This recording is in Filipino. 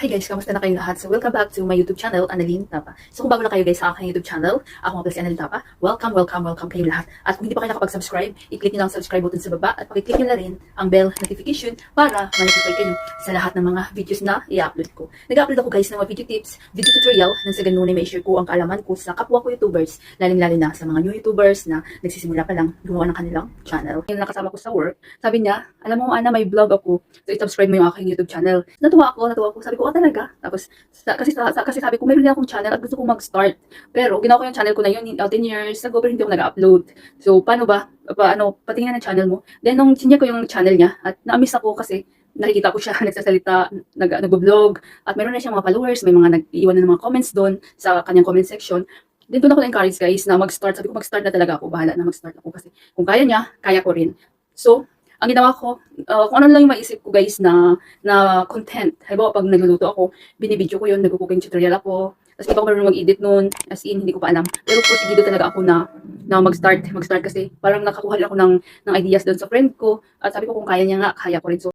Hi guys, kamusta na kayong lahat? So welcome back to my YouTube channel, Annalyn Tapa. So kung bago na kayo guys sa aking YouTube channel, ako nga pala si Annalyn Tapa. Welcome kayong lahat. At kung hindi pa kayo nakapag-subscribe, i-click nyo lang ang subscribe button sa baba at pakiclick nyo na rin ang bell notification para ma-notify kayo sa lahat ng mga videos na i-upload ko. Nag-upload ako guys ng mga video tips, video tutorial nang sa ganun ay may share ko ang kaalaman ko sa kapwa ko YouTubers, lalong-lalo na sa mga new YouTubers na nagsisimula pa lang gumawa ng kanilang channel. Yung nakasama ko sa work, sabi niya, alam mo Ana, may vlog ako, so i-subscribe mo yung aking YouTube channel. Natuwa ako. Sabi ko, talaga? Tapos, kasi sabi ko, meron din akong channel at gusto kong mag-start. Pero, ginawa ko yung channel ko na yun, 10 years ago, pero hindi ako nag-upload. So, paano ba? Patingnan ng channel mo. Then, nung chinya ko yung channel niya, at na-miss ako kasi, nakikita ko siya nagsasalita, nag-vlog, at meron na siyang mga followers, may mga nag-iwan na ng mga comments doon sa kanyang comment section. Then, doon ako na-encourage guys na mag-start. Sabi ko, mag-start na talaga ako. Bahala na mag-start ako kasi kung kaya niya, kaya ko rin. So, ang ginawa ko, kung ano lang yung maisip ko guys na content. Halimbawa pag nagluluto ako, binibidyo ko yun, nag-cooking tutorial ako. Tapos hindi pa ako marunong mag-edit nun, as in, hindi ko pa alam. Pero porsigido talaga ako na mag-start kasi parang nakakuha rin ako ng ideas doon sa friend ko. At sabi ko kung kaya niya nga, kaya ko rin. So,